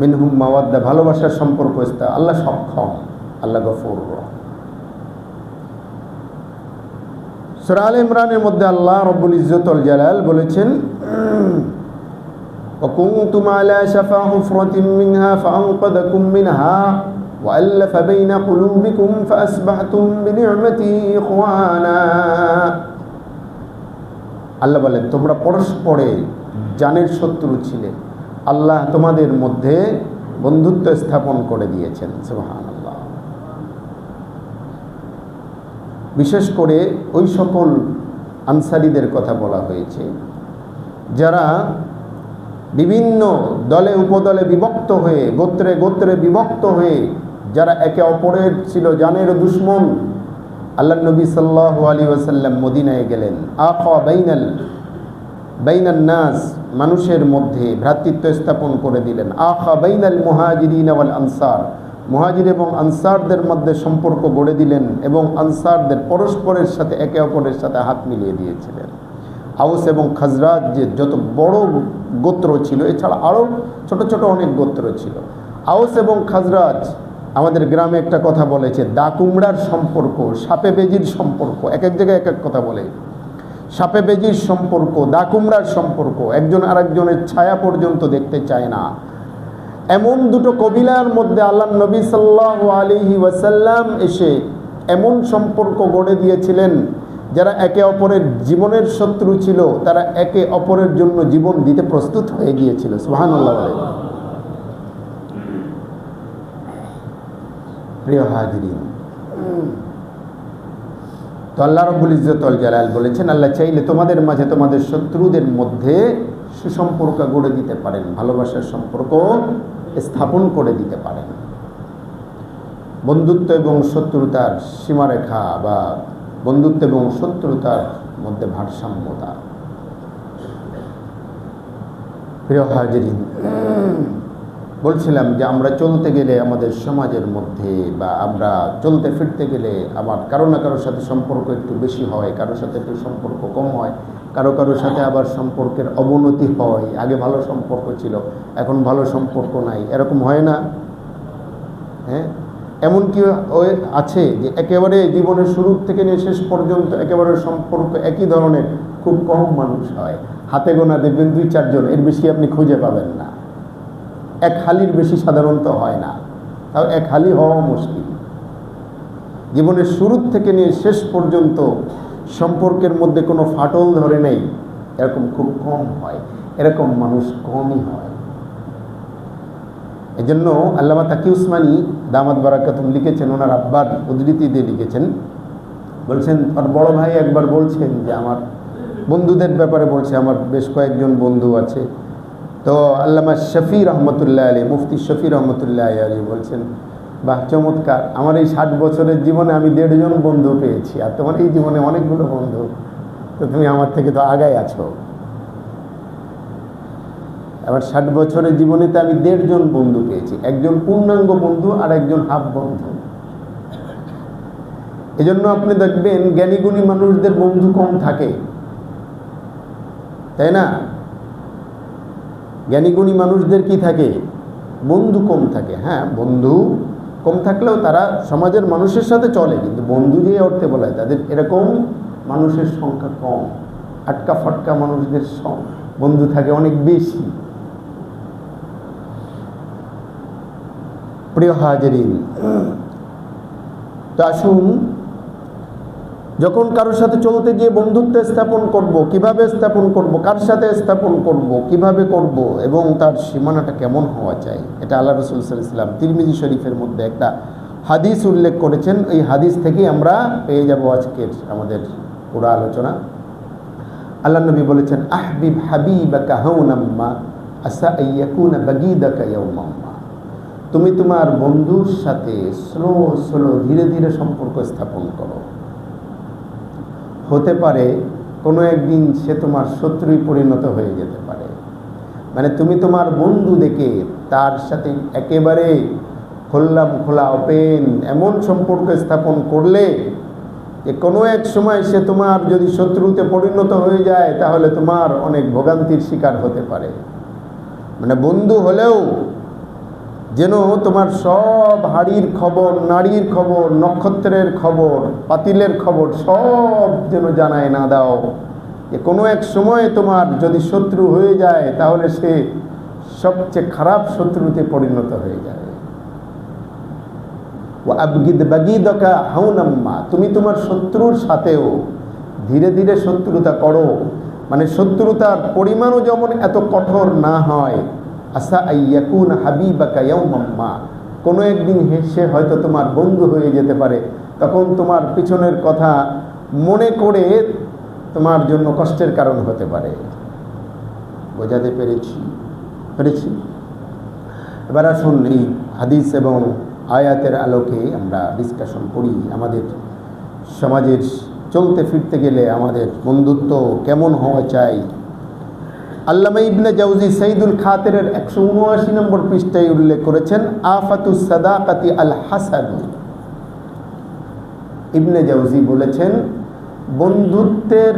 মিনহুম মাওয়াদ্দা, ভালোবাসার সম্পর্ক স্থাপন। আল্লাহ সক্ষম, আল্লাহ গফুর। সূরা আলে ইমরানের মধ্যে আল্লাহ রব্বুল ইজ্জত ওয়াল জালাল বলেছেন, وكنتم على شفا حفرة منها فأنقذكم منها وألف بين قلوبكم فأصبحتم بنعمته إخوانا। আল্লাহ বলেন, তোমরা পরস্পরে জানের শত্রু ছিলে, আল্লাহ তোমাদের মধ্যে বন্ধুত্ব স্থাপন করে দিয়েছেন। সুবহানাল্লাহ। বিশেষ করে ওই সকল আনসারীদের কথা বলা হয়েছে যারা বিভিন্ন দলে উপদলে বিভক্ত হয়ে, গোত্রে গোত্রে বিভক্ত হয়ে, যারা একে অপরের ছিল জানের দুশমন। আল্লাহ নবী সাল্লাল্লাহু আলাইহি ওয়াসাল্লাম মদিনায় গেলেন, আখা বাইনান নাস, মানুষের মধ্যে ভ্রাতৃত্ব স্থাপন করে দিলেন। আখা বাইনাল মুহাজিরিন ওয়াল আনসার, মুহাজির এবং আনসারদের মধ্যে সম্পর্ক গড়ে দিলেন এবং আনসারদের পরস্পরের সাথে একে অপরের সাথে হাত মিলিয়ে দিয়েছিলেন। আউস এবং খাজরাজ যে যত বড় গোত্র ছিল, এছাড়া আরও ছোট ছোট অনেক গোত্র ছিল। আউস এবং খাজরাজ, আমাদের গ্রামে একটা কথা বলেছে, দা কুমড়ার সম্পর্ক, সাপে বেজির সম্পর্ক। এক এক জায়গায় এক এক কথা বলে। সাপে বেজির সম্পর্ক, দা কুমড়ার সম্পর্ক, একজন আরেকজনের ছায়া পর্যন্ত দেখতে চায় না। এমন দুটো কবিলার মধ্যে আল্লাহ নবী সাল্লাল্লাহু আলাইহি ওয়াসাল্লাম এসে এমন সম্পর্ক গড়ে দিয়েছিলেন, যারা একে অপরের জীবনের শত্রু ছিল, তারা একে অপরের জন্য জীবন দিতে প্রস্তুত হয়ে গিয়েছিল। সুবহানাল্লাহ। প্রিয় হাজিরিন, তো আল্লাহ রব্বুল ইজ্জত ওয়াল জালাল বলেছেন, আল্লাহ চাইলে তোমাদের মাঝে তোমাদের শত্রুদের মধ্যে সুসম্পর্ক গড়ে দিতে পারেন, ভালোবাসার সম্পর্ক স্থাপন করে দিতে পারেন। বন্ধুত্ব এবং শত্রুতার সীমারেখা বা বন্ধুত্ব এবং শত্রুতার মধ্যে ভারসাম্যতা। প্রিয় হাজিরিন, বলছিলাম যে আমরা চলতে গেলে আমাদের সমাজের মধ্যে বা আমরা চলতে ফিরতে গেলে আমার কারো না কারোর সাথে সম্পর্ক একটু বেশি হয়, কারোর সাথে একটু সম্পর্ক কম হয়, কারোর সাথে আবার সম্পর্কের অবনতি হয়। আগে ভালো সম্পর্ক ছিল, এখন ভালো সম্পর্ক নাই, এরকম হয় না? হ্যাঁ, এমন কি আছে যে একেবারে জীবনের শুরু থেকে নিয়ে শেষ পর্যন্ত একেবারে সম্পর্ক একই ধরনের খুব কম মানুষ হয়। হাতে গোনা দেখবেন 2-4 জন, এর বেশি আপনি খুঁজে পাবেন না। এক হালির বেশি সাধারণত হয় না, তাও এক হালি হওয়া মুশকিল। জীবনের শুরু থেকে নিয়ে শেষ পর্যন্ত সম্পর্কের মধ্যে কোনো ফাটল ধরে নেই, এরকম খুব কম হয়, এরকম মানুষ কমই হয়। এজন্য আল্লামা তাকি উসমানী দামাত বারাকাতুম লিখেছেন, ওনার আব্বার উদ্ধৃতি দিয়ে লিখেছেন, বলছেন আর বড় ভাই একবার বলছেন যে আমার বন্ধুদের ব্যাপারে বলছে, আমার বেশ কয়েকজন বন্ধু আছে। তো আল্লামা শফি রহমতুল্লাহ আলী, মুফতি শফি রহমতুল্লাহ আলী বলছেন, বাহ চমৎকার, আমার এই 60 বছরের জীবনে আমি 1.5 জন বন্ধু পেয়েছি, আর তোমার এই জীবনে অনেকগুলো বন্ধু, তো তুমি আমার থেকে তো আগায় আছো। আবার 60 বছরের জীবনেতে আমি 1.5 জন বন্ধু পেয়েছি, একজন পূর্ণাঙ্গ বন্ধু আর একজন হাফ বন্ধু। এজন্য আপনি দেখবেন জ্ঞানীগুণী মানুষদের বন্ধু কম থাকে, তাই না? জ্ঞানীগুণী মানুষদের কি থাকে? বন্ধু কম থাকে। হ্যাঁ, বন্ধু কম থাকলেও তারা সমাজের মানুষের সাথে চলে, কিন্তু বন্ধু দিয়ে উঠতে বলা হয় তাদের, এরকম মানুষের সংখ্যা কম। আটকা ফাটকা মানুষদের বন্ধু থাকে অনেক বেশি। প্রিয় হাজিরিন, তো আসুন, যখন কারোর সাথে চলতে গিয়ে বন্ধুত্ব স্থাপন করব, কিভাবে স্থাপন করব, কার সাথে স্থাপন করব, কিভাবে করব এবং তার সীমানাটা কেমন হওয়া চাই, এটা আল্লাহ রাসূল সাল্লাল্লাহু আলাইহি ওয়াসাল্লাম তিরমিজি শরীফের মধ্যে একটা হাদিস উল্লেখ করেছেন। এই হাদিস থেকেই আমরা পেয়ে যাব আজকের আমাদের পুরো আলোচনা। আল্লাহ নবী বলেছেন, আহবিব হাবিবাকা হাওনাম্মা আসা আইয়াকুনা বাগীদাকা ইয়াওমাম্মা। তুমি তোমার বন্ধুর সাথে স্লো স্লো ধীরে ধীরে সম্পর্ক স্থাপন করো, হতে পারে কোনো একদিন সে তোমার শত্রুই পরিণত হয়ে যেতে পারে। মানে তুমি তোমার বন্ধু দেখে তার সাথে একেবারে খোলা ওপেন এমন সম্পর্ক স্থাপন করলে যে কোনো এক সময় সে তোমার যদি শত্রুতে পরিণত হয়ে যায়, তাহলে তোমার অনেক ভোগান্তির শিকার হতে পারে। মানে বন্ধু হলেও যেন তোমার সব হাড়ির খবর, নাড়ির খবর, নক্ষত্রের খবর, পাতিলের খবর সব যেন জানায় না দাও, যে কোনো এক সময় তোমার যদি শত্রু হয়ে যায় তাহলে সে সবচেয়ে খারাপ শত্রুতে পরিণত হয়ে যায়। ও আবগিদ বাগিদকা হাউনাম্মা, তুমি তোমার শত্রুর সাথেও ধীরে ধীরে শত্রুতা করো, মানে শত্রুতার পরিমাণও যেমন এত কঠোর না হয়। আসা আইয়াকুন হাবিবাকা ইয়াউমাম্মা, কোনো একদিন সে হয়তো তোমার বন্ধু হয়ে যেতে পারে, তখন তোমার পিছনের কথা মনে করে তোমার জন্য কষ্টের কারণ হতে পারে। বোঝাতে পেরেছি? এবার আসুন এই হাদিস এবং আয়াতের আলোকে আমরা ডিসকাশন করি। আমাদের সমাজের চলতে ফিরতে গেলে আমাদের বন্ধুত্ব কেমন হওয়া চাই। আল্লামা ইবনে জাওজি সাইদুল খাতিরের 179 নম্বর পৃষ্ঠায় উল্লেখ করেছেন, আফাতুস সাদাকাতি আল হাসাদ। ইবনে জাওজি বলেছেন বন্ধুত্বের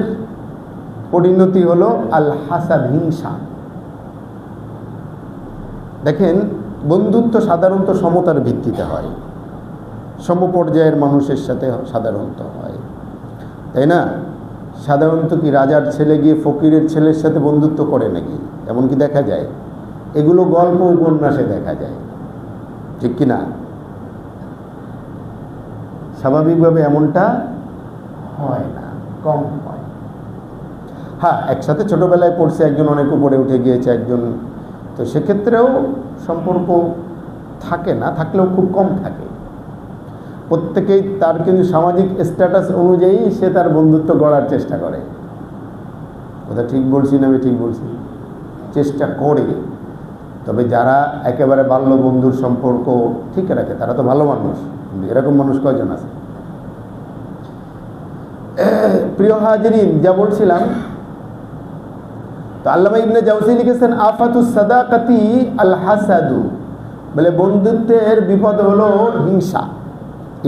পরিণতি হলো আল হাসাদ, হিংসা। দেখেন, বন্ধুত্ব সাধারণত সমতার ভিত্তিতে হয়, সমপর্যায়ের মানুষের সাথে সাধারণত হয়, তাই না? সাধারণত কি রাজার ছেলে গিয়ে ফকিরের ছেলের সাথে বন্ধুত্ব করে নাকি? এমন কি দেখা যায়? এগুলো গল্প উপন্যাসে দেখা যায়, ঠিক কি না? স্বাভাবিকভাবে এমনটা হয় না, কম হয়। হ্যাঁ, একসাথে ছোটবেলায় পড়ছে, একজন অনেক উপরে উঠে গিয়েছে একজন, তো সেক্ষেত্রেও সম্পর্ক থাকে না, থাকলেও খুব কম থাকে। প্রত্যেকেই তার কিন্তু সামাজিক স্ট্যাটাস অনুযায়ী সে তার বন্ধুত্ব গড়ার চেষ্টা করে। কথা ঠিক বলছি না? আমি ঠিক বলছি? চেষ্টা করে। তবে যারা একেবারে বাল্য বন্ধুর সম্পর্ক ঠিক রাখে তারা তো ভালো মানুষ। এরকম মানুষ কয়জন আছে? প্রিয় হাজিরিন, যা বলছিলাম, তো আল্লামা ইবনে জাওজি লিখেছেন আফাতুস সাদাকাতি আল হাসাদু, বলে বন্ধুত্বের বিপদ হলো হিংসা।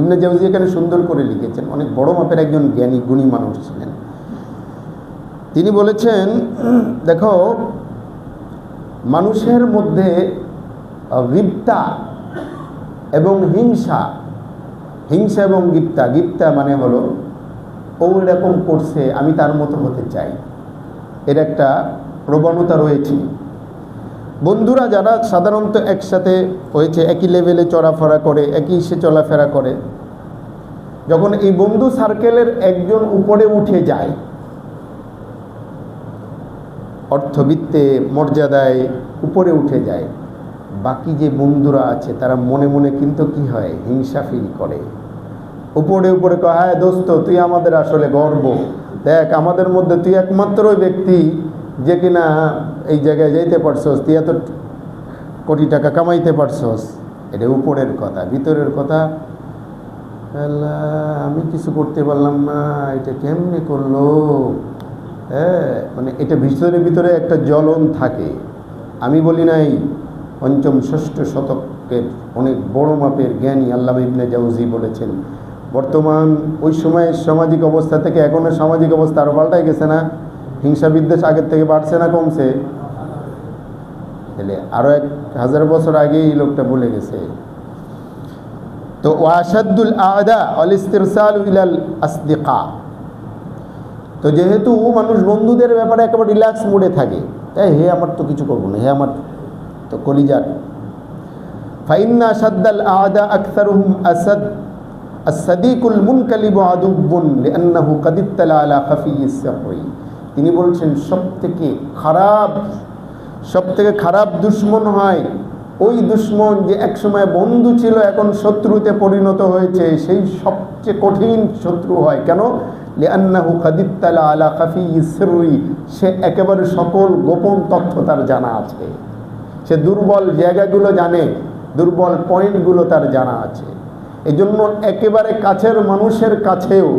ইবনে জাওজি এখানে সুন্দর করে লিখেছেন, অনেক বড় মাপের একজন জ্ঞানী গুণী মানুষ ছিলেন। তিনি বলেছেন, দেখো, মানুষের মধ্যে গিবতা এবং হিংসা এবং গিবতা মানে হলো ও এরকম করছে আমি তার মতো হতে চাই, এর একটা প্রবণতা রয়েছে। বন্ধুরা যারা সাধারণত একসাথে হয়েছে, একই লেভেলে চলাফেরা করে, একই সে চলাফেরা করে, যখন এই বন্ধু সার্কেলের একজন উপরে উঠে যায়, অর্থবিত্তে মর্যাদায় উপরে উঠে যায়, বাকি যে বন্ধুরা আছে তারা মনে মনে কিন্তু কি হয়, হিংসা ফিল করে। উপরে উপরে কয়, হ্যাঁ দোস্ত, তুই আমাদের আসলে গর্ব, দেখ আমাদের মধ্যে তুই একমাত্র ব্যক্তি যে কিনা এই জায়গায় যাইতে পারছস, তুই এত কোটি টাকা কামাইতে পারছস। এটা উপরের কথা। ভিতরের কথা, আমি কিছু করতে পারলাম না, এটা কেমনে করলো? হ্যাঁ, মানে এটা ভিতরে একটা জ্বলন থাকে। আমি বলি নাই, পঞ্চম ষষ্ঠ শতকের অনেক বড় মাপের জ্ঞানী আল্লামা ইবনে জাওজি বলেছেন, বর্তমান ওই সময়ের সামাজিক অবস্থা থেকে এখনের সামাজিক অবস্থা আরো পাল্টাই গেছে না? হিংসা বিদ্বেষ আগের থেকে বাড়ছে না কমছে? তাহলে আরো 1000 বছর আগেই এই লোকটা বলে গেছে। তো ওয়াশাদ্দুল আদা আল ইস্তিরসাল ইলাল আসদিকা, তো যেহেতু মানুষ বন্ধুদের ব্যাপারে একেবারে রিল্যাক্স মুডে থাকে, তাই হে আমার তো কিছু করবো না, হে আমার তো কলিজার। ফাইন্না সাদ্দাল আদা আকসারুহুম আসাদ আসাদিকুল মুনকালিবু আদুবুন লিআন্নাহু কাদ ইত্তালা আলা খাফিয়িস সাফরি। তিনি বলছেন সবথেকে খারাপ দুশমন হয় ওই দুশমন যে একসময় বন্ধু ছিল এখন শত্রুতে পরিণত হয়েছে, সেই সবচেয়ে কঠিন শত্রু হয়। কেন? লিআন্নাহু কাদ ইত্তালা আলা খাফিয়িস সিররি, সে একেবারে সকল গোপন তথ্য তার জানা আছে, সে দুর্বল জায়গাগুলো জানে, দুর্বল পয়েন্টগুলো তার জানা আছে। এজন্য একেবারে কাছের মানুষের কাছেও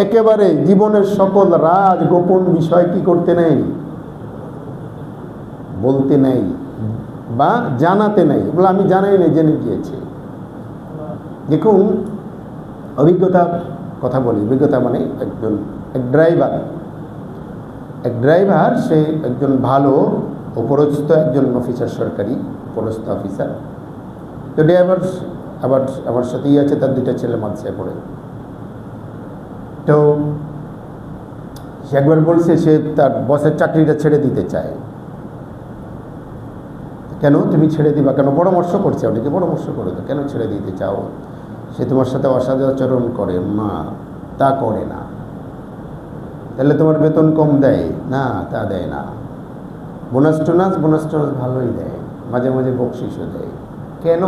একেবারে জীবনের সকল রাজ গোপন বিষয় কি করতে নেই, বলতে নেই বা জানাতে নেই। বলে আমি জানাই না, জেনে গিয়েছি। দেখুন, অভিজ্ঞতা কথা বলি, অভিজ্ঞতা মানে এক ড্রাইভার, সে একজন ভালো উপরস্থ একজন অফিসার, সরকারি উপরস্থ অফিসার। তো ড্রাইভার আবার আমার সাথেই আছে, তার 2টা ছেলে মাদ্রাসায় পড়ে। তো সে একবার বলছে সে তার বসের চাকরিটা ছেড়ে দিতে চায়। কেন তুমি ছেড়ে দিবা কেন? পরামর্শ করছে, ওটাকে পরামর্শ করে তো কেন ছেড়ে দিতে চাও? সে তোমার সাথে অসদাচরণ করে। মা তা করে না। তাহলে তোমার বেতন কম দেয়? না, তা দেয় না। বোনাস টোনাস ভালোই দেয়, মাঝে মাঝে বকশিসও দেয়। কেন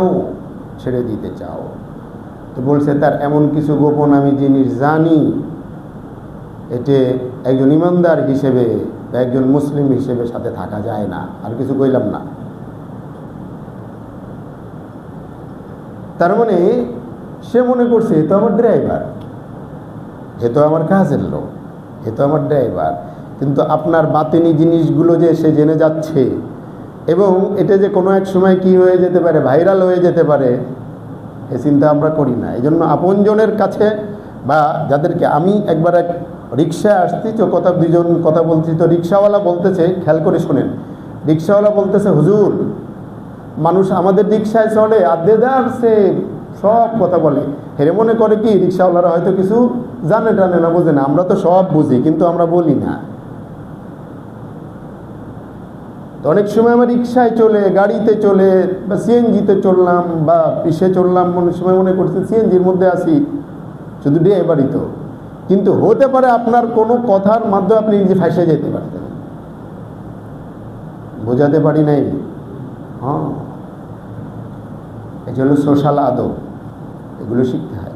ছেড়ে দিতে চাও? তো বলছে তার এমন কিছু গোপন আমি জিনিস জানি, এতে একজন ইমানদার হিসেবে বা একজন মুসলিম হিসেবে সাথে থাকা যায় না। আর কিছু কইলাম না। তার মানে সে মনে করছে এ তো আমার ড্রাইভার, এ তো আমার কাজের লোক, এ তো আমার ড্রাইভার। কিন্তু আপনার বাতিনি জিনিসগুলো যে সে জেনে যাচ্ছে এবং এটা যে কোনো এক সময় কি হয়ে যেতে পারে, ভাইরাল হয়ে যেতে পারে, এ চিন্তা আমরা করি না। এই জন্য আপনজনের কাছে বা যাদেরকে আমি একবার এক রিক্সায় আসছি, তো কথা 2জন কথা বলছি, তো রিক্সাওয়ালা বলতেছে, খেয়াল করে শোনেন, রিক্সাওয়ালা বলতেছে হুজুর মানুষ আমাদের রিক্সায় চড়ে আদেদার সে সব কথা বলে, হেরে মনে করে কি রিক্সাওয়ালারা হয়তো কিছু জানে টানে না, বোঝে না। আমরা তো সব বুঝি কিন্তু আমরা বলি না। তো অনেক সময় আমার রিক্সায় চলে, গাড়িতে চলে বা সিএনজিতে চললাম বা পিসে চললাম, অনেক সময় মনে করছি সিএনজির মধ্যে আসি, শুধু ড্রাইভারই তো। কিন্তু হতে পারে আপনার কোনো কথার মাধ্যমে আপনি নিজে ফাঁসে যেতে পারতেন। বোঝাতে পারি নাই? হ্যাঁ, এটা হলো সোশ্যাল আদব, এগুলো শিখতে হয়।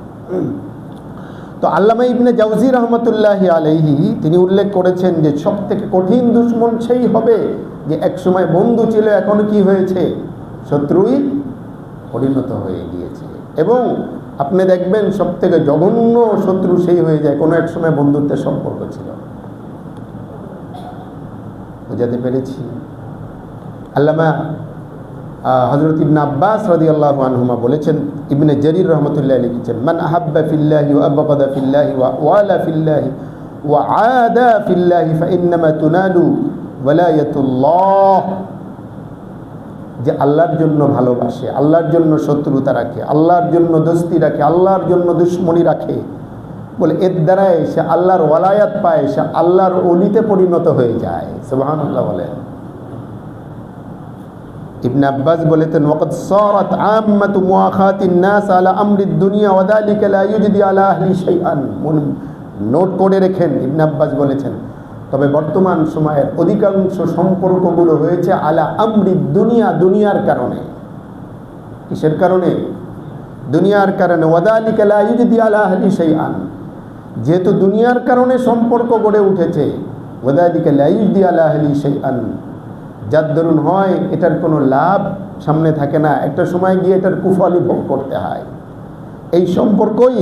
তো আল্লামা ইবনে জাওজি রহমতুল্লাহি আলাইহি তিনি উল্লেখ করেছেন যে সব থেকে কঠিন দুশ্মন সেই হবে যে একসময় বন্ধু ছিল, এখন কি হয়েছে, শত্রুই পরিণত হয়ে গিয়েছে। এবং আপনি দেখবেন সব থেকে জঘন্য শত্রু সেই হয়ে যায় কোনো এক সময় বন্ধুত্বের সম্পর্ক ছিল। বুঝাতে পেরেছি? আল্লামা হযরত ইবনে আব্বাস রাদিয়াল্লাহু আনহুমা বলেছেন, ইবনে জারীর রাহমাতুল্লাহ লিখেছেন, মান আহাব্বা ফিল্লাহি ওয়া আবগাদা ফিল্লাহি ওয়া ওয়ালা ফিল্লাহি ওয়া আদা ফিল্লাহি ফাইন্নামা তুনালু ওয়ালায়াতুল্লাহ। যে আল্লাহর জন্য ভালোবাসে, আল্লাহর জন্য শত্রুতা রাখে, আল্লাহর জন্য দোস্তি রাখে, আল্লাহর জন্য দুশমনি রাখে, বলে এর দ্বারাই সে আল্লাহর ওয়ালায়াত পায়, সে আল্লাহর ওলিতে পরিণত হয়ে যায়। সুবহানাল্লাহ বলেন। ইবনে আব্বাস বলেছেন, ওয়াকাদ সারাত আম্মাতু মুআখাতিন নাস আলা আমরিদ দুনিয়া ওয়া যালিকা লা ইউজদি আলা আহলি শাইআন। নোট করে রেখেন, ইবনে আব্বাস বলেছেন, তবে বর্তমান সময়ের অধিকাংশ সম্পর্কগুলো হয়েছে আলা আমরিদ দুনিয়া, দুনিয়ার কারণে। কিসের কারণে? দুনিয়ার কারণে। ওয়া যালিকা লা ইউজদি আলা আহলি শাইআন, যেহেতু দুনিয়ার কারণে সম্পর্ক গড়ে উঠেছে, ওয়া যালিকা লা ইউজদি আলা আহলি শাইআন, যার দরুন হয় এটার কোনো লাভ সামনে থাকে না, একটা সময় গিয়ে এটার কুফলি ভোগ করতে হয়। এই সম্পর্কই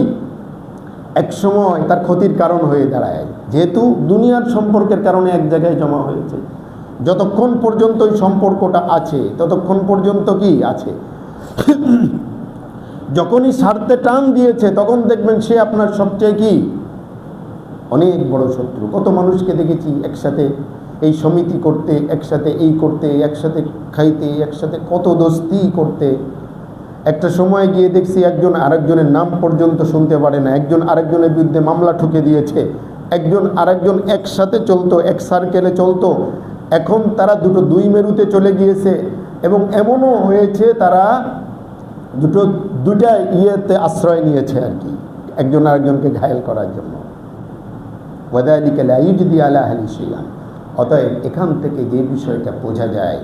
এক সময় তার ক্ষতির কারণ হয়ে দাঁড়ায়, যেহেতু দুনিয়ার সম্পর্কের কারণে এক জায়গায় জমা হয়েছে। যতক্ষণ পর্যন্ত এই সম্পর্কটা আছে ততক্ষণ পর্যন্ত কি আছে, যখনই স্বার্থে টান দিয়েছে তখন দেখবেন সে আপনার সবচেয়ে কি অনেক বড় শত্রু। কত মানুষকে দেখেছি একসাথে এই সমিতি করতে, একসাথে এই করতে, একসাথে খাইতে, একসাথে কত দোস্তি করতে, একটা সময় গিয়ে দেখছি একজন আরেকজনের নাম পর্যন্ত শুনতে পারে না, একজন আরেকজনের বিরুদ্ধে মামলা ঠুকে দিয়েছে, একজন আরেকজন একসাথে চলতো, এক সার্কেলে চলতো, এখন তারা দুই মেরুতে চলে গিয়েছে। এবং এমনও হয়েছে তারা দুটা ইয়েতে আশ্রয় নিয়েছে আর কি, একজন আরেকজনকে ঘায়েল করার জন্য। ওয়াদালিকা লা ইউজদি আলা আহলি শাইআন। অতএব এখান থেকে যে বিষয়টা বোঝা যায়,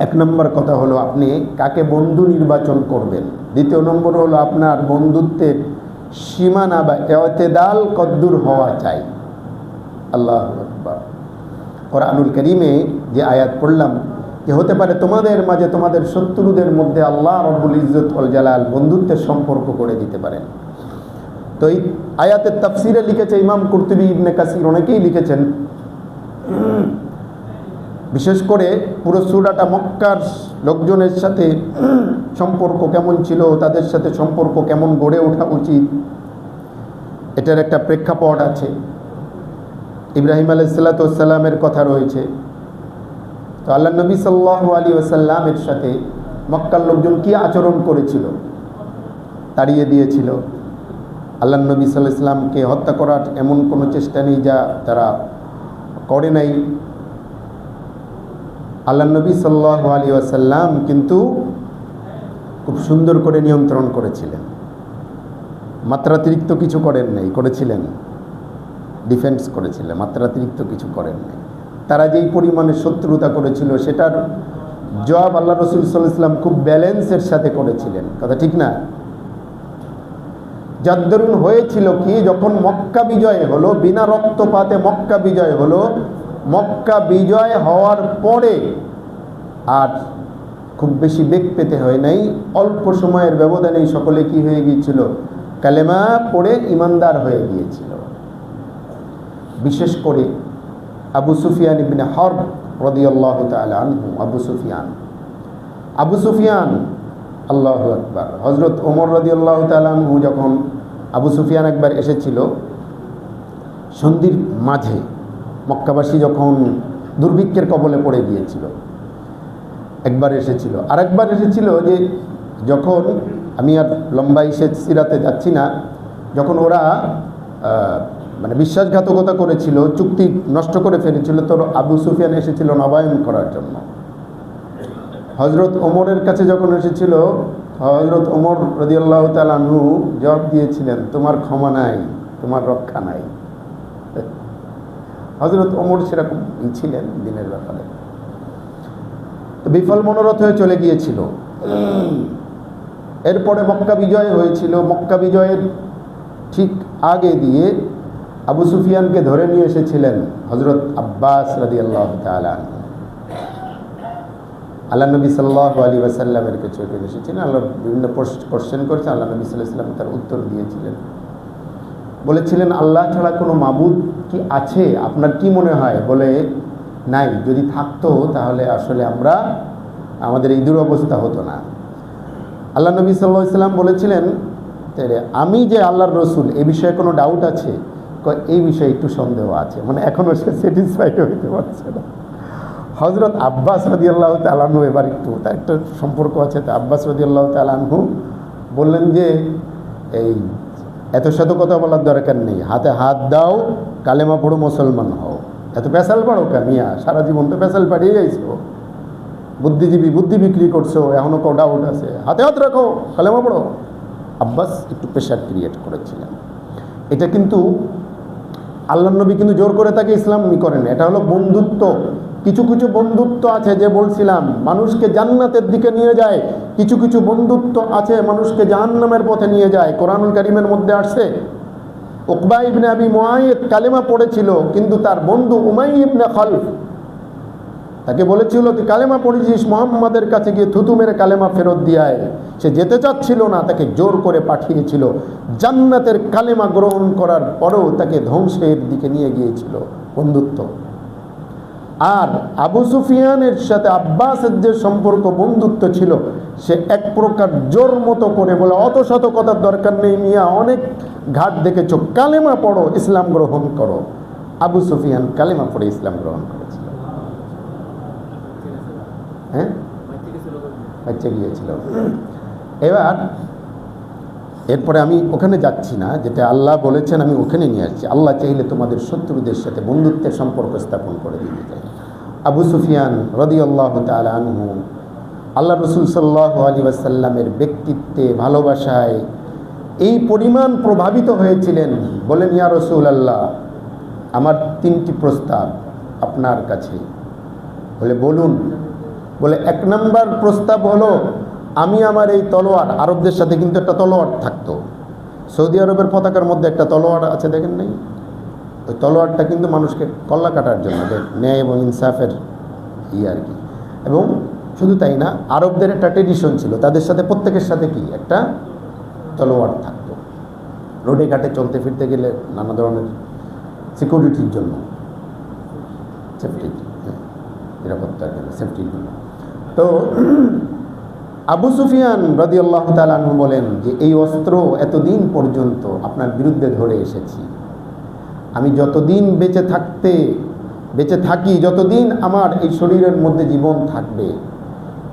1 নম্বর কথা হলো আপনি কাকে বন্ধু নির্বাচন করবেন। 2 নম্বর হলো আপনার বন্ধুত্বের সীমানা বা এতেদাল কদ্দুর হওয়া চাই। আল্লাহু আকবার। কোরআনুল কারীমে যে আয়াত পড়লাম যে হতে পারে তোমাদের মাঝে তোমাদের শত্রুদের মধ্যে আল্লাহ রব্বুল ইজ্জত ওয়াল জালাল বন্ধুত্বের সম্পর্ক করে দিতে পারেন। তো এই আয়াতের তাফসিরে লিখেছে ইমাম কুরতুবী, ইবনে কাসির, অনেকেই লিখেছেন, বিশেষ করে পুরো সূরাটা মক্কার লোকজনের সাথে সম্পর্ক কেমন ছিল, তাদের সাথে সম্পর্ক কেমন গড়ে ওঠা উচিত, এটার একটা প্রেক্ষাপট আছে। ইব্রাহিম আলাইহিস সালামের কথা রয়েছে। তো আল্লাহ নবী সাল্লাল্লাহু আলাইহি ওয়াসাল্লামের সাথে মক্কার লোকজন কি আচরণ করেছিল, তাড়িয়ে দিয়েছিল। আল্লাহ নবী সাল্লাল্লাহু আলাইহি ওয়াসাল্লামকে হত্যা করার এমন কোনো চেষ্টা নেই যা তারা করে নাই। আল্লাহ নবী সাল্লাল্লাহু আলাইহি ওয়াসাল্লাম কিন্তু খুব সুন্দর করে নিয়ন্ত্রণ করেছিলেন, মাত্রাতিরিক্ত কিছু করেন নাই, করেছিলেন ডিফেন্স করেছিলেন, মাত্রাতিরিক্ত কিছু করেন নাই। তারা যেই পরিমাণে শত্রুতা করেছিল সেটার জবাব আল্লাহ রসুল সাল্লাল্লাহু আলাইহি ওয়াসাল্লাম খুব ব্যালেন্সের সাথে করেছিলেন, কথা ঠিক না? যার দরুন হয়েছিল কি, যখন মক্কা বিজয় হলো, বিনা রক্তপাতে মক্কা বিজয় হলো, মক্কা বিজয় হওয়ার পরে আর খুব বেশি বেগ পেতে হয় নাই, অল্প সময়ের ব্যবধানেই সকলে কি হয়ে গিয়েছিল, কালেমা পড়ে ইমানদার হয়ে গিয়েছিল। বিশেষ করে আবু সুফিয়ান ইবনে হারব রাদিয়াল্লাহু তাআলা আনহু, আবু সুফিয়ান আল্লাহু আকবার। হযরত ওমর রাদিয়াল্লাহু তাআলা আনহু যখন, আবু সুফিয়ান একবার এসেছিল সন্ধির মাঝে, মক্কাবাসী যখন দুর্ভিক্ষের কবলে পড়ে গিয়েছিল, একবার এসেছিল। আরেকবার এসেছিল যে যখন, আমি আর লম্বাই সিরাতে যাচ্ছি না, যখন ওরা মানে বিশ্বাসঘাতকতা করেছিল, চুক্তি নষ্ট করে ফেলেছিল, তো আবু সুফিয়ান এসেছিল নবায়ন করার জন্য। হযরত ওমরের কাছে যখন এসেছিল, হযরত ওমর রাদিয়াল্লাহু তাআলা আনহু জবাব দিয়েছিলেন, তোমার ক্ষমা নাই, তোমার রক্ষা নাই। হযরত ওমর সেরকম ছিলেন দিনের ব্যাপারে, তো বিফল মনোরথ হয়ে চলে গিয়েছিল। এরপরে মক্কা বিজয় হয়েছিল, মক্কা বিজয়ের ঠিক আগে দিয়ে আবু সুফিয়ানকে ধরে নিয়ে এসেছিলেন হযরত আব্বাস রাদিয়াল্লাহু তাআলা আনহু। আল্লাহ নবী সাল্লাল্লাহু আলাইহি ওয়াসাল্লামের কাছে এসেছিলেন, আল্লাহ বিভিন্ন কোশ্চেন করেছে, আল্লাহ নবী সাল্লাল্লাহু আলাইহি ওয়াসাল্লাম তার উত্তর দিয়েছিলেন। বলেছিলেন, আল্লাহ ছাড়া কোনো মাবুদ কি আছে, আপনার কি মনে হয়? বলে, নাই, যদি থাকতো তাহলে আসলে আমাদের এই দুরবস্থা হতো না। আল্লাহ নবী সাল্লাল্লাহু আলাইহি ওয়াসাল্লাম বলেছিলেন, আমি যে আল্লাহর রসুল, এ বিষয়ে কোনো ডাউট আছে? এই বিষয়ে একটু সন্দেহ আছে, মানে এখনও সে স্যাটিসফাইড হইতে পারছে না। হযরত আব্বাস রাদিয়াল্লাহু তাআলা আনহু, এবার একটু তার একটা সম্পর্ক আছে, তো আব্বাস রাদিয়াল্লাহু তাআলা আনহু বললেন যে, এই এত শত কথা বলার দরকার নেই, হাতে হাত দাও, কালেমা পড়ো, মুসলমান হও। এত পেশাল পাড়ো কা মিয়া, সারা জীবন তো পেশাল পাড়িয়ে যাইছো, বুদ্ধিজীবী, বুদ্ধি বিক্রি করছো, এখনও কেউ ডাউট আছে, হাতে হাত রাখো, কালেমা পড়ো। আব্বাস একটু প্রেশার ক্রিয়েট করেছিলেন। এটা কিন্তু আল্লাহ নবী কিন্তু জোর করে তাকে ইসলামী করেন, এটা হলো বন্ধুত্ব। কিছু কিছু বন্ধুত্ব আছে যে বলছিলাম মানুষকে জান্নাতের দিকে নিয়ে যায়, কিছু কিছু বন্ধুত্ব আছে মানুষকে জাহান্নামের পথে নিয়ে যায়। কোরআনুল কারীমের মধ্যে আসছে, উকবা ইবনে আবি মুআইদ কালেমা পড়েছিল, কিন্তু তার বন্ধু উমাইয়া ইবনে খালফ তাকে বলেছিল, তুই কালেমা পড়েছিস, মুহাম্মাদের কাছে গিয়ে থুতু মেরে কালেমা ফেরত দিয়ে আয়। সে যেতে চাচ্ছিল না, তাকে জোর করে পাঠিয়েছিল। জান্নাতের কালেমা গ্রহণ করার পরেও তাকে ধ্বংসের দিকে নিয়ে গিয়েছিল বন্ধুত্ব। আর আবু সুফিয়ানের সাথে আব্বাসের যে সম্পর্ক, বন্ধুত্ব ছিল, সে এক প্রকার জোর মতো করে বলে, অত শত কথার দরকার নেই মিয়া, অনেক ঘাট দেখেছো, কালেমা পড়ো, ইসলাম গ্রহণ করো। আবু সুফিয়ান কালেমা পড়ে ইসলাম গ্রহণ করেছিল। হ্যাঁ, বাচ্চা গিয়েছিল। এবার এরপরে আমি ওখানে যাচ্ছি না, যেটা আল্লাহ বলেছেন আমি ওখানে নিয়ে আসছি। আল্লাহ চাইলে তোমাদের শত্রুদের সাথে বন্ধুত্বের সম্পর্ক স্থাপন করে দিতে চাই। আবু সুফিয়ান রাদিয়াল্লাহু তাআলা আনহু আল্লাহ রসুল সাল্লাল্লাহু আলাইহি ওয়াসাল্লামের ব্যক্তিত্বে, ভালোবাসায় এই পরিমাণ প্রভাবিত হয়েছিলেন, বলেন, ইয়া রাসূলুল্লাহ, আমার 3টি প্রস্তাব আপনার কাছে। বলে, বলুন। বলে, 1 নম্বর প্রস্তাব হলো, আমি আমার এই তলোয়ার, আরবদের সাথে কিন্তু একটা তলোয়ার থাকতো, সৌদি আরবের পতাকার মধ্যে একটা তলোয়ার আছে, দেখেন নাই? ওই তলোয়ারটা কিন্তু মানুষকে কল্লা কাটার জন্য, ন্যায় এবং ইনসাফের আর কি। এবং শুধু তাই না, আরবদের একটা ট্রেডিশন ছিল, তাদের সাথে প্রত্যেকের সাথে কি একটা তলোয়ার থাকতো। রোডে ঘাটে চলতে ফিরতে গেলে নানা ধরনের সিকিউরিটির জন্য, সেফটি, নিরাপত্তার জন্য, সেফটির জন্য। তো আবু সুফিয়ান রাদিয়াল্লাহু তাআলা আনহু বলেন যে, এই অস্ত্র এতদিন পর্যন্ত আপনার বিরুদ্ধে ধরে এসেছি, আমি যতদিন বেঁচে থাকি, যতদিন আমার এই শরীরের মধ্যে জীবন থাকবে,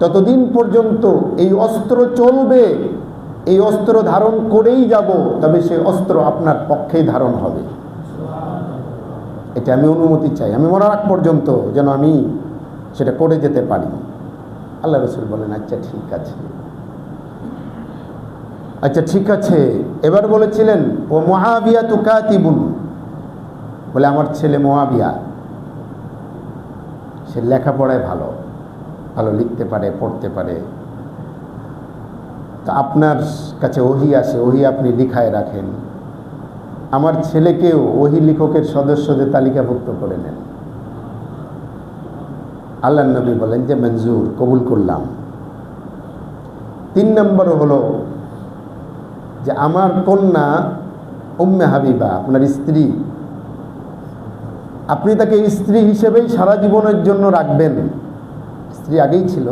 ততদিন পর্যন্ত এই অস্ত্র চলবে, এই অস্ত্র ধারণ করেই যাব, তবে সেই অস্ত্র আপনার পক্ষেই ধারণ হবে। এটা আমি অনুমতি চাই, আমি মরার আগ পর্যন্ত যেন আমি সেটা করে যেতে পারি। আল্লাহ রাসূল বলেন আচ্ছা ঠিক আছে, আচ্ছা ঠিক আছে। এবার বলেছিলেন ও মুআবিয়া কাতিবুন, বলে আমার ছেলে মুআবিয়া, সে লেখাপড়ায় ভালো, ভালো লিখতে পারে, পড়তে পারে। তা আপনার কাছে ওহী আসে, ওহী আপনি লিখায় রাখেন, আমার ছেলেকেও ওহী লেখকের সদস্যদের তালিকাভুক্ত করে নেন। আল্লাহ নবী বলেন যে মঞ্জুর, কবুল করলাম। 3 নম্বর হলো যে আমার কন্যা উম্মে হাবিবা, আপনার স্ত্রী, আপনি তাকে স্ত্রী হিসেবেই সারা জীবনের জন্য রাখবেন। স্ত্রী আগেই ছিল,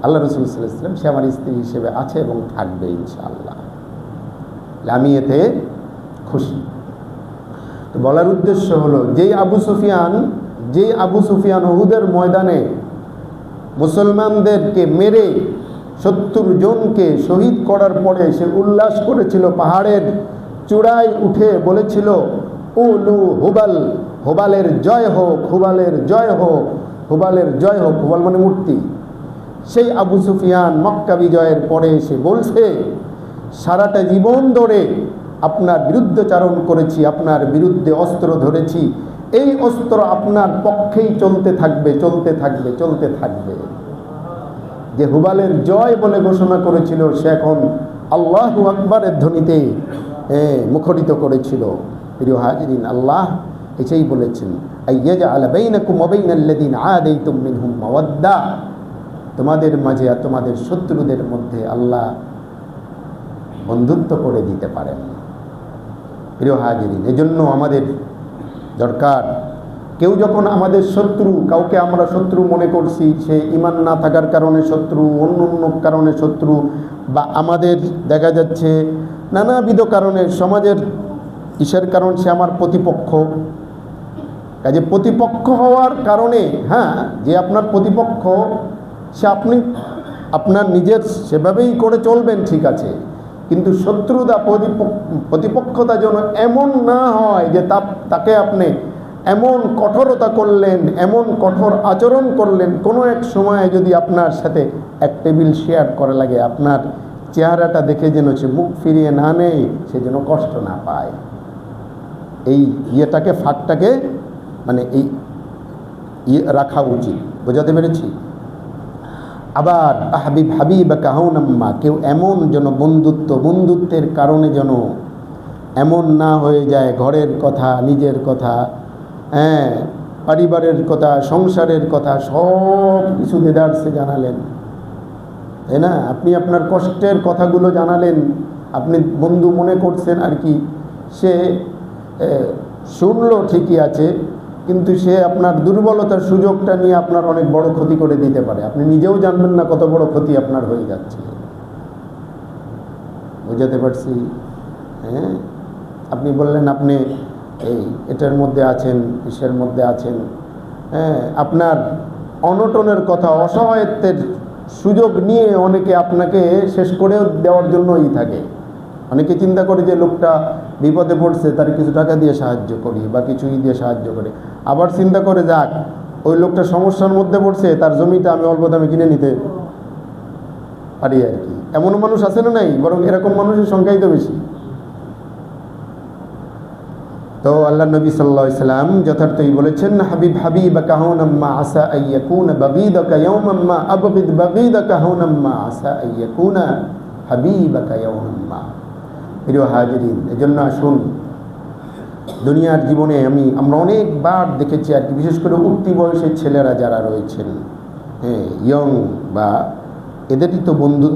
আল্লাহ রাসূল সাল্লাল্লাহু আলাইহি ওয়াসাল্লাম, সে আমার স্ত্রী হিসেবে আছে এবং থাকবে ইনশাআল্লাহ। আমি এতে খুশি। তো বলার উদ্দেশ্য হলো যেই আবু সুফিয়ান উহুদের ময়দানে মুসলমানদেরকে মেরে 70 জনকে শহীদ করার পরে সে উল্লাস করেছিল, পাহাড়ের চূড়ায় উঠে বলেছিল উলু হুবাল, হুবালের জয় হোক, হুবালের জয় হোক, হুবালের জয় হোক। হুবাল মানে মূর্তি। সেই আবু সুফিয়ান মক্কা বিজয়ের পরে সে বলছে সারাটা জীবন ধরে আপনার বিরুদ্ধচারণ করেছি, আপনার বিরুদ্ধে অস্ত্র ধরেছি, এই অস্ত্র আপনার পক্ষেই চলতে থাকবে, চলতে থাকবে, চলতে থাকবে। যে হুবালের জয় বলে ঘোষণা করেছিল সে এখন আল্লাহু আকবারের ধ্বনিতে মুখরিত করেছিল। প্রিয় হাজিরিন, আল্লাহ এটাই বলেছেন আইয়াজআলা বাইনাকুম ওয়া বাইনাল্লাযিনা আদাইতুম মিনহুম মাওয়াদ্দা, তোমাদের মাঝে আর তোমাদের শত্রুদের মধ্যে আল্লাহ বন্ধুত্ব করে দিতে পারেন। প্রিয় হাজিরিন, এজন্য আমাদের দরকার, কেউ যখন আমাদের শত্রু, কাউকে আমরা শত্রু মনে করছি, সে ঈমান না থাকার কারণে শত্রু, অন্য অন্য কারণে শত্রু, বা আমাদের দেখা যাচ্ছে নানাবিধ কারণে, সমাজের কিসের কারণ সে আমার প্রতিপক্ষ। কাজে প্রতিপক্ষ হওয়ার কারণে, হ্যাঁ, যে আপনার প্রতিপক্ষ সে আপনি আপনার নিজের সেভাবেই করে চলবেন, ঠিক আছে, কিন্তু শত্রুতা প্রতিপক্ষতা যেন এমন না হয় যে তাকে আপনি এমন কঠোরতা করলেন, এমন কঠোর আচরণ করলেন, কোনো এক সময়ে যদি আপনার সাথে এক টেবিল শেয়ার করা লাগে, আপনার চেহারাটা দেখে যেন সে মুখ ফিরিয়ে না নেয়, সে যেন কষ্ট না পায়। এই ইয়েটাকে, ফাঁকটাকে মানে এই রাখা উচিত। বোঝাতে পেরেছি? আবার হাবিব কাহুনাম্মা, কেউ এমন যেন বন্ধুত্বের কারণে যেন এমন না হয়ে যায়, ঘরের কথা, নিজের কথা, হ্যাঁ, পরিবারের কথা, সংসারের কথা সব কিছু দেদারসে জানালেন, তাই না? আপনি আপনার কষ্টের কথাগুলো জানালেন, আপনি বন্ধু মনে করছেন আর কি, সে শুনলো ঠিকই আছে, কিন্তু সে আপনার দুর্বলতার সুযোগটা নিয়ে আপনার অনেক বড় ক্ষতি করে দিতে পারে। আপনি নিজেও জানবেন না কত বড় ক্ষতি আপনার হয়ে যাচ্ছে। বুঝাতে পারছি? হ্যাঁ, আপনি বললেন আপনি এটার মধ্যে আছেন, ইসের মধ্যে আছেন, হ্যাঁ, আপনার অনটনের কথা, অসহায়ত্বের সুযোগ নিয়ে অনেকে আপনাকে শেষ করে দেওয়ার জন্যই থাকে। অনেকে চিন্তা করে যে লোকটা বিপদে পড়ছে, তার কিছু টাকা দিয়ে সাহায্য করি বা কিছুই দিয়ে সাহায্য করে, আবার চিন্তা করে যাক ওই লোকটা সমস্যার মধ্যে পড়ছে, তার জমিটা আমি অল্প দামে কিনে নিতে পারি আর কি। এমনও মানুষ আছে না নাই? বরং এরকম মানুষের সংখ্যাই তো বেশি। তো আল্লাহ নবী সাল্লাল্লাহু আলাইহি সাল্লাম যথার্থই বলেছেন, হাবিব কাহুনাম্মা আসা আইয়াকুনা বাগীদাকা ইয়াওমাম্মা আবগিদ বাগীদাকা হুনাম্মা আসা আইয়াকুনা হাবিবাকা ইয়াওমাম্মা। প্রিয় হাজিরিন, এজন্য আসুন, দুনিয়ার জীবনে আমরা অনেকবার দেখেছি আর কি, বিশেষ করে উঠতি বয়সের ছেলেরা যারা রয়েছেন, হ্যাঁ, ইয়ং, বা এদেরই তো বন্ধু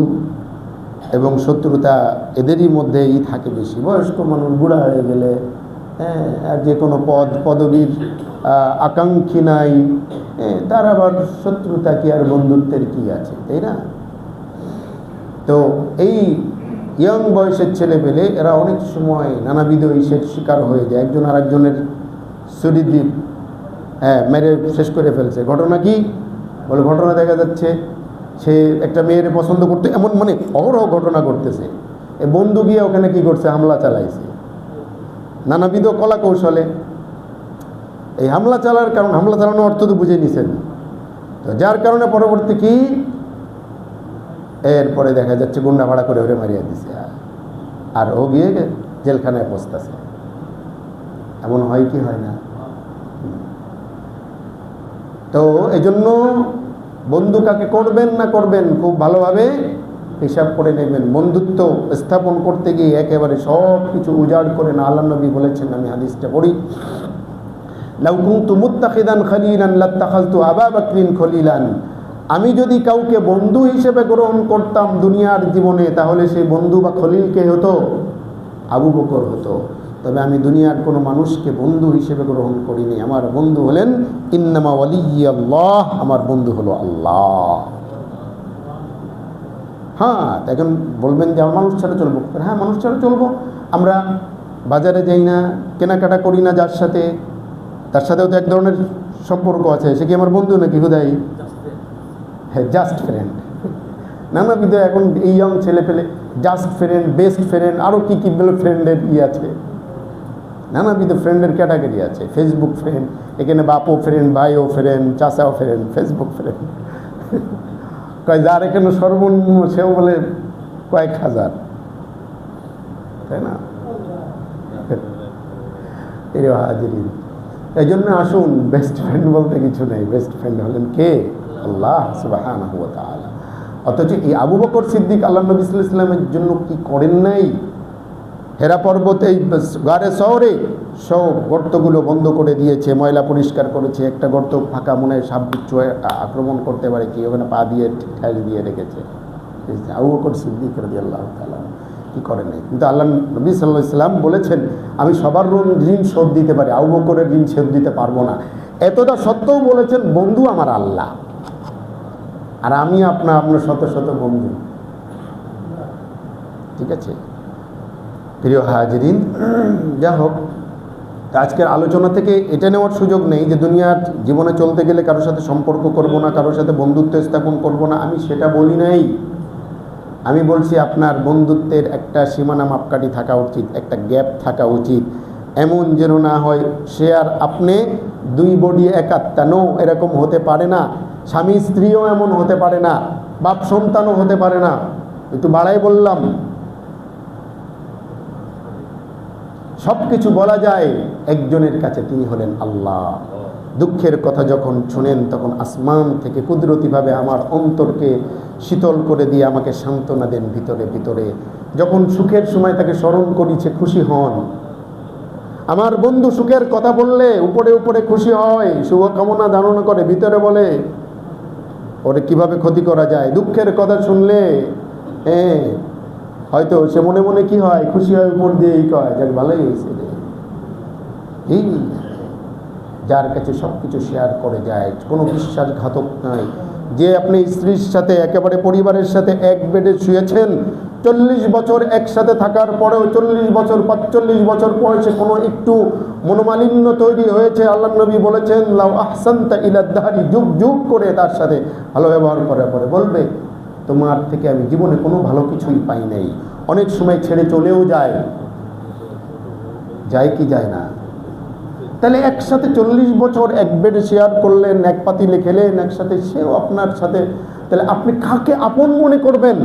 এবং শত্রুতা এদেরই মধ্যেই থাকে বেশি। বয়স্ক মানুষ বুড়া হয়ে গেলে, হ্যাঁ, আর যে কোনো পদবীর আকাঙ্ক্ষী নাই, তার আবার শত্রুতা কি আর বন্ধুত্বের কি আছে, তাই না? তো এই ইয়ং বয়সের ছেলে পেলে এরা অনেক সময় নানাবিধ ইসের শিকার হয়ে যায়, একজন আরেকজনের শরীরদ্বীপ মেরে শেষ করে ফেলছে। ঘটনা কি? বলে ঘটনা দেখা যাচ্ছে সে একটা মেয়ের পছন্দ করতে, এমন মানে অহরহ ঘটনা ঘটতেছে। এ বন্ধু গিয়ে ওখানে কি করছে, হামলা চালাইছে নানাবিধ কলা কৌশলে। এই হামলা চালানোর অর্থ তো বুঝে নিছেন। তো যার কারণে পরবর্তী কি, এরপরে দেখা যাচ্ছে গুন্ডা ভাড়া করে ওরে মারিয়ে দিছে, আর ও গিয়ে জেলখানায় পৌঁছতেছে। এমন হয় কি হয় না? তো এই জন্য বন্ধু কাকে করবেন না করবেন খুব ভালোভাবে হিসাব করে নেবেন। বন্ধুত্ব স্থাপন করতে গিয়ে একেবারে সব কিছু উজাড় করে না। আল্লাহ নবী বলেছেন, আমি হাদিসটা পড়ি, লাউ কুনতু মুত্তাখিদান খলিলান লাত্তাখাযতু আবা বকরিন খলিলান। আমি যদি কাউকে বন্ধু হিসেবে গ্রহণ করতাম দুনিয়ার জীবনে, তাহলে সেই বন্ধু বা খলিল কে হতো? আবু বকর হতো। তবে আমি দুনিয়ার কোনো মানুষকে বন্ধু হিসেবে গ্রহণ করিনি। আমার বন্ধু হলেন ইন্নামা ওয়ালিয়াল্লাহ, আমার বন্ধু হলো আল্লাহ। হ্যাঁ, এখন বলবেন যে আমার মানুষ ছাড়া চলবো। হ্যাঁ, মানুষ ছাড়া চলবো। আমরা বাজারে যাই না, কেনাকাটা করি না যার সাথে, তার সাথেও তো এক ধরনের সম্পর্ক আছে। সে কি আমার বন্ধু নাকি হুদাই? হ্যাঁ, জাস্ট ফ্রেন্ড। নানাবিধ এখন এই ইয়ং ছেলে পেলে জাস্ট ফ্রেন্ড, বেস্ট ফ্রেন্ড, আরও কী কী বলে ফ্রেন্ডের আছে, নানাবিধ ফ্রেন্ডের ক্যাটাগরি আছে। ফেসবুক ফ্রেন্ড, এখানে বাপও ফ্রেন্ড, ভাইও ফ্রেন্ড, চাচাও ফ্রেন্ড, ফেসবুক ফ্রেন্ড। কয় যার এখানে সর্বনিম্ন সেও বলে কয়েক হাজার, তাই না? হাজিরিন, এই জন্য আসুন, বেস্ট ফ্রেন্ড বলতে কিছু নেই। বেস্ট ফ্রেন্ড হলেন কে? আল্লাহ সুবহানাহু ওয়া তাআলা। অথচ এই আবু বকর সিদ্দিক আল্লাহ নবী সাল্লাল্লাহু আলাইহি ওয়াসাল্লামের জন্য কি করেন নাই? হেরা পর্বতে, এই গারে শহরে সব গর্তগুলো বন্ধ করে দিয়েছে, ময়লা পরিষ্কার করেছে। একটা গর্ত ফাঁকা, মনে হয় সাপ বিচ্ছু আক্রমণ করতে পারে, কি ওখানে পা দিয়ে ঠেল দিয়ে রেখেছে। আবু বকর সিদ্দিক রাদিয়াল্লাহু তাআলা কি করেন নাই। কিন্তু আল্লাহ নবী সাল্লাল্লাহু আলাইহি ওয়াসাল্লাম বলেছেন, আমি সবার ঋণ শোধ দিতে পারি, আবু বকরের ঋণ শোধ দিতে পারবো না। এতটা সত্ত্বেও বলেছেন, বন্ধু আমার আল্লাহ, আর আমি আপনার শত শত বন্ধু। ঠিক আছে প্রিয় হাজিরিন, যা হোক, আজকের আলোচনা থেকে এটা নেওয়ার সুযোগ নেই যে দুনিয়ার জীবনে চলতে গেলে কারোর সাথে সম্পর্ক করব না, কারোর সাথে বন্ধুত্ব স্থাপন করব না, আমি সেটা বলি নাই। আমি বলছি আপনার বন্ধুত্বের একটা সীমানা মাপকাঠি থাকা উচিত, একটা গ্যাপ থাকা উচিত। এমন যেন না হয় সে আর আপনি দুই বডি এক আত্মা। নো, এরকম হতে পারে না। স্বামী স্ত্রীও এমন হতে পারে না, বাপ সন্তানও হতে পারে না। একটু বাড়াই বললাম। সব কিছু বলা যায় একজনের কাছে, তিনি হলেন আল্লাহ। দুঃখের কথা যখন শুনেন তখন আসমান থেকে কুদরতিভাবে আমার অন্তরকে শীতল করে দিয়ে আমাকে সান্ত্বনা দেন ভিতরে ভিতরে। যখন সুখের সময় তাকে স্মরণ করিছে, খুশি হন। আমার বন্ধু সুখের কথা বললে উপরে উপরে খুশি হয়, শুভকামনা ধারণা করে, ভিতরে বলে ওরে কিভাবে ক্ষতি করা যায়। দুঃখের কথা শুনলে হয়তো সে মনে মনে কি হয়, খুশি হয়, উপর দিয়ে এই কয় যাক ভালোই হয়েছে রে। এই যার কাছে সব কিছু শেয়ার করে যায়, কোনো বিশ্বাসঘাতক নাই। যে আপনি স্ত্রীর সাথে একেবারে পরিবারের সাথে এক বেডে শুয়েছেন, 40 বছর একসাথে থাকার পরেও 40 বছর 45 বছর বয়সে কোনো একটু মনোমালিন্য তৈরি হয়েছে, আল্লাহ নবী বলেছেন লাউ আহসানতা ইলা দাহরি, যুগ যুগ করে তার সাথে ভালো ব্যবহার করার পরে বলবে তোমার থেকে আমি জীবনে কোনো ভালো কিছুই পাই নাই। অনেক সময় ছেড়ে চলেও যায় কি যায় না? তাহলে একসাথে 40 বছর এক বেডে শেয়ার করলেন, এক পাতিলে খেলেন একসাথে, সেও আপনার সাথে, তাহলে আপনি কাকে আপন মনে করবেন?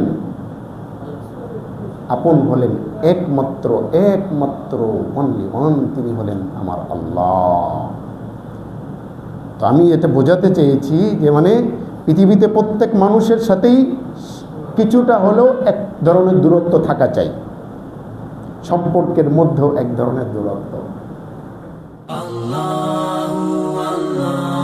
আপন হলেন একমাত্র অনলি ওয়ান, তিনি হলেন আমার আল্লাহ। তো আমি এটা বোঝাতে চেয়েছি যে মানে পৃথিবীতে প্রত্যেক মানুষের সাথেই কিছুটা হলেও এক ধরনের দূরত্ব থাকা চাই, সম্পর্কের মধ্যেও এক ধরনের দূরত্ব। আল্লাহু আল্লাহ।